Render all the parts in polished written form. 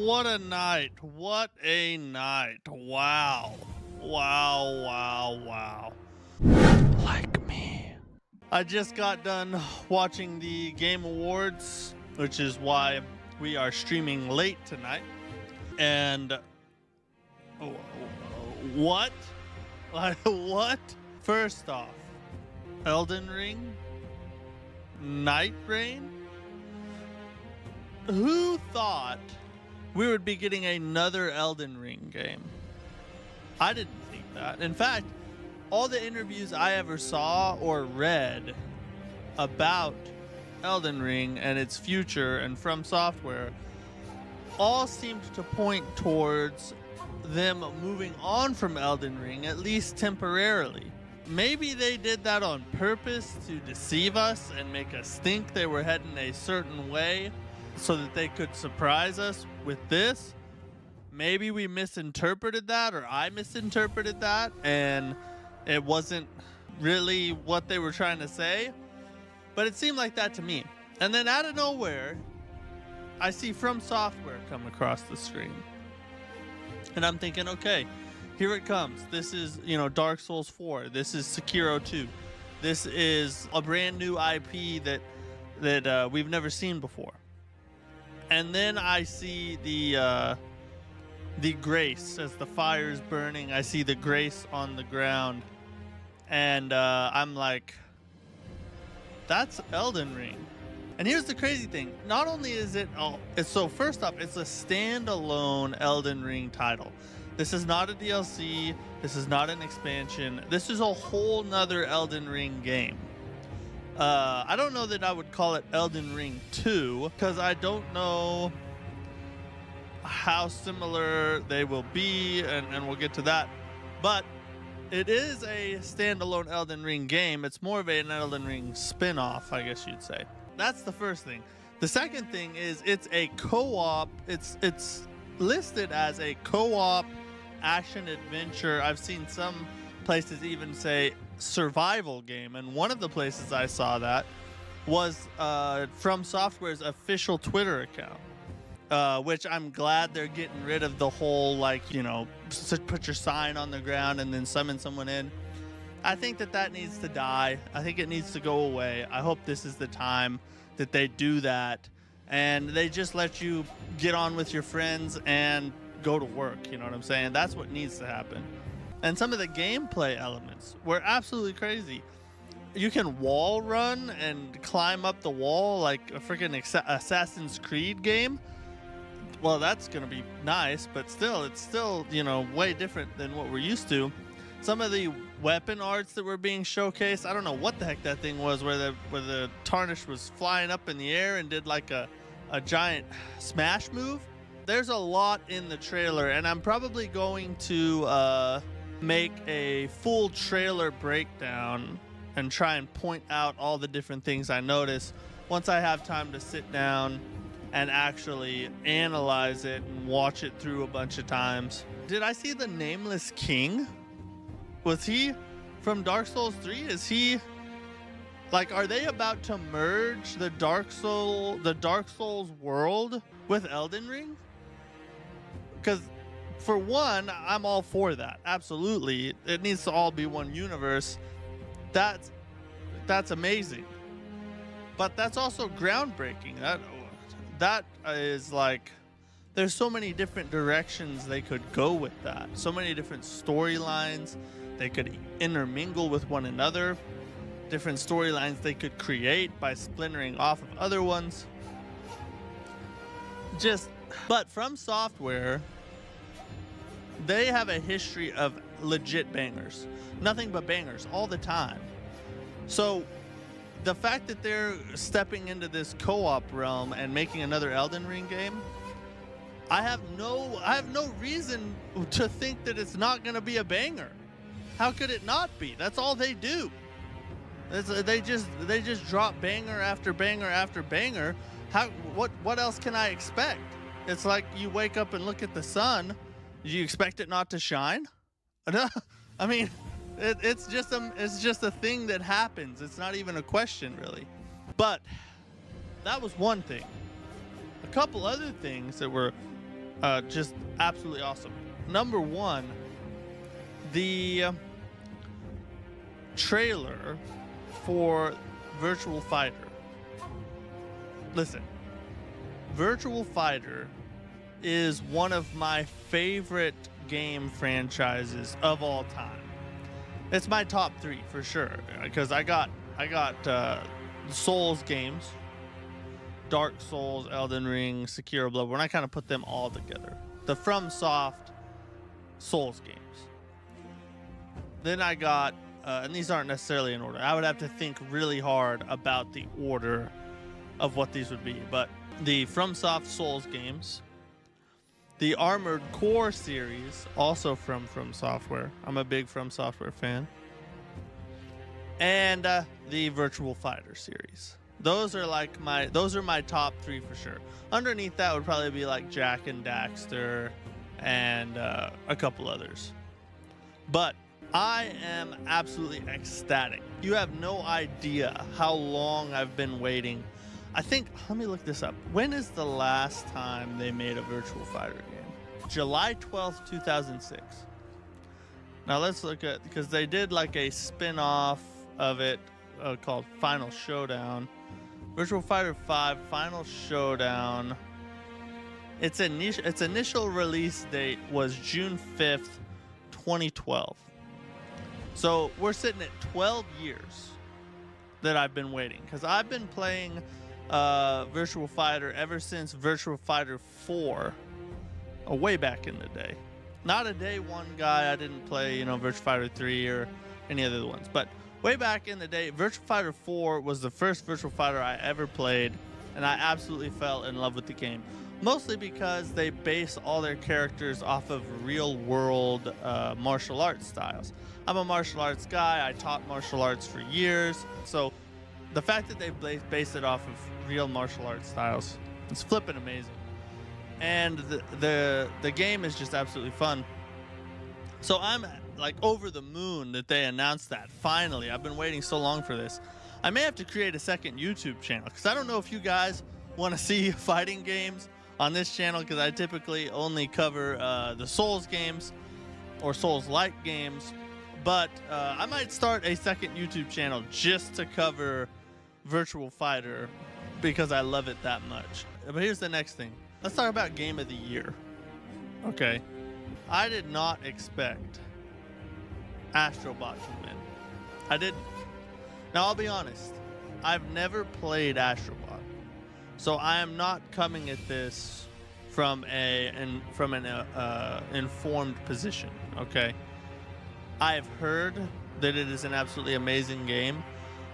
What a night. What a night. Wow. Wow, wow, wow. Like me. I just got done watching the Game Awards, which is why we are streaming late tonight. And what? What? First off, Elden Ring? Nightreign? Who thought we would be getting another Elden Ring game? I didn't think that. In fact, all the interviews I ever saw or read about Elden Ring and its future and From Software all seemed to point towards them moving on from Elden Ring, at least temporarily. Maybe they did that on purpose to deceive us and make us think they were heading a certain way so that they could surprise us with this. Maybe we misinterpreted that, or I misinterpreted that, and it wasn't really what they were trying to say. But it seemed like that to me. And then out of nowhere, I see From Software come across the screen. And I'm thinking, okay, here it comes. This is, Dark Souls 4. This is Sekiro 2. This is a brand new IP that we've never seen before. And then I see the grace as the fire is burning. I see the grace on the ground. And I'm like, that's Elden Ring. And here's the crazy thing. Not only is it, so first off, it's a standalone Elden Ring title. This is not a DLC. This is not an expansion. This is a whole nother Elden Ring game. I don't know that I would call it Elden Ring 2 because I don't know how similar they will be, and we'll get to that. But it is a standalone Elden Ring game. It's more of an Elden Ring spin-off, I guess you'd say. That's the first thing. The second thing is it's a co-op. It's listed as a co-op action adventure. I've seen some places even say survival game, and one of the places I saw that was From Software's official Twitter account, which I'm glad they're getting rid of the whole put your sign on the ground and then summon someone in. I think that needs to die. I think it needs to go away. I hope this is the time that they do that and they just let you get on with your friends and go to work. You know what I'm saying? That's what needs to happen. And some of the gameplay elements were absolutely crazy. You can wall run and climb up the wall like a freaking Assassin's Creed game. Well, that's going to be nice, but still, it's still, way different than what we're used to. Some of the weapon arts that were being showcased, I don't know what the heck that thing was, where the Tarnish was flying up in the air and did like a giant smash move. There's a lot in the trailer, and I'm probably going to make a full trailer breakdown and try and point out all the different things I notice once I have time to sit down and actually analyze it and watch it through a bunch of times. Did I see the Nameless King? Was he from Dark Souls 3? Is he are they about to merge the Dark Souls world with Elden Ring? Because for one, I'm all for that. Absolutely. It needs to all be one universe. That's amazing. But that's also groundbreaking. That is there's so many different directions they could go with that. So many different storylines they could intermingle with one another. Different storylines they could create by splintering off of other ones. But From Software, they have a history of legit bangers. Nothing but bangers all the time. So the fact that they're stepping into this co-op realm and making another Elden Ring game, I have no reason to think that it's not going to be a banger. How could it not be? That's all they do. They just drop banger after banger after banger. What else can I expect? It's like you wake up and look at the sun. Do you expect it not to shine? I mean, it's just a thing that happens. It's not even a question, really. But that was one thing. A couple other things that were Just absolutely awesome. Number one, the trailer for Virtual Fighter. Listen, Virtual Fighter is one of my favorite game franchises of all time. It's my top 3 for sure, because I got Souls games, Dark Souls, Elden Ring, Sekiro, Bloodborne. I kind of put them all together. The FromSoft Souls games. Then I got, and these aren't necessarily in order. I would have to think really hard about the order of what these would be. But the FromSoft Souls games, the Armored Core series, also from Software. I'm a big From Software fan. And the Virtual Fighter series. Those are my top 3 for sure. Underneath that would probably be like Jak and Daxter and a couple others. But I am absolutely ecstatic. You have no idea how long I've been waiting. I think, let me look this up. When is the last time they made a Virtual Fighter game? July 12th, 2006. Now let's look at, because they did like a spin-off of it called Final Showdown. Virtual Fighter 5 Final Showdown. Its initial release date was June 5th, 2012. So we're sitting at 12 years that I've been waiting, because I've been playing Virtual Fighter ever since Virtual Fighter 4, way back in the day. Not a day one guy. I didn't play, Virtual Fighter 3 or any other ones, but way back in the day, Virtual Fighter 4 was the first Virtual Fighter I ever played, and I absolutely fell in love with the game. Mostly because they base all their characters off of real-world martial arts styles. I'm a martial arts guy. I taught martial arts for years. So the fact that they base it off of real martial arts styles is flipping amazing. And the game is just absolutely fun. So I'm like over the moon that they announced that. Finally, I've been waiting so long for this. I may have to create a second YouTube channel, because I don't know if you guys want to see fighting games on this channel, because I typically only cover the Souls games or Souls-like games. But I might start a second YouTube channel just to cover Virtual Fighter, because I love it that much. But here's the next thing. Let's talk about Game of the Year. Okay. I did not expect Astro Bot to win. I didn't. Now, I'll be honest. I've never played Astro Bot. So I am not coming at this from an informed position, okay? I have heard that it is an absolutely amazing game.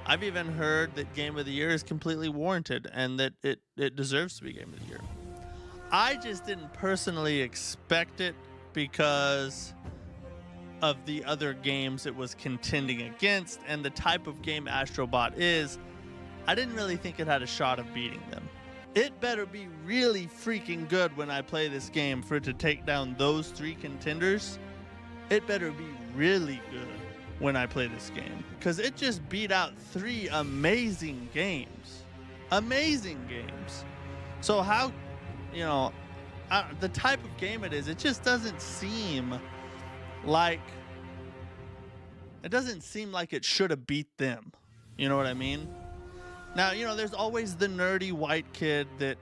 I've even heard that Game of the Year is completely warranted and that it deserves to be Game of the Year. I just didn't personally expect it because of the other games it was contending against and the type of game Astro Bot is. I didn't really think it had a shot of beating them. It better be really freaking good when I play this game for it to take down those 3 contenders. It better be really good when I play this game, because it just beat out 3 amazing games. Amazing games. So how, the type of game it is, it just doesn't seem like it should have beat them. You know what I mean? Now, there's always the nerdy white kid that,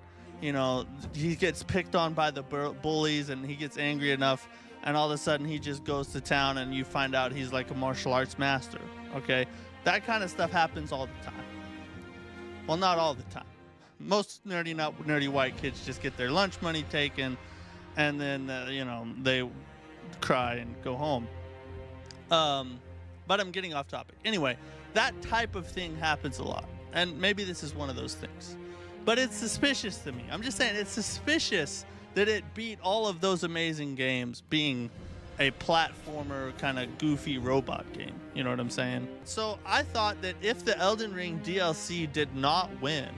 he gets picked on by the bullies and he gets angry enough, and all of a sudden he just goes to town and you find out he's like a martial arts master, okay? That kind of stuff happens all the time. Well, not all the time. Most nerdy white kids just get their lunch money taken, and then, they cry and go home. But I'm getting off topic. Anyway, that type of thing happens a lot. And maybe this is one of those things. But it's suspicious to me. I'm just saying, it's suspicious that it beat all of those amazing games being a platformer kind of goofy robot game. You know what I'm saying? So I thought that if the Elden Ring DLC did not win,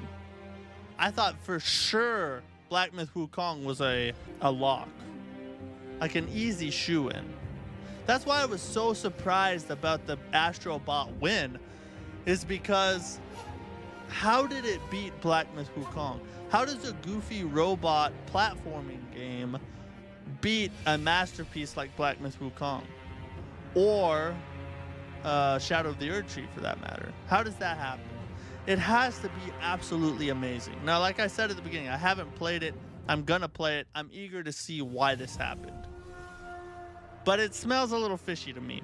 I thought for sure Black Myth Wukong was a lock. Like an easy shoo-in. That's why I was so surprised about the Astro Bot win, is because how did it beat Black Myth Wukong? How does a goofy robot platforming game beat a masterpiece like Black Myth Wukong? Or Shadow of the Erdtree, for that matter? How does that happen? It has to be absolutely amazing. Now, like I said at the beginning, I haven't played it. I'm gonna play it. I'm eager to see why this happened. But it smells a little fishy to me.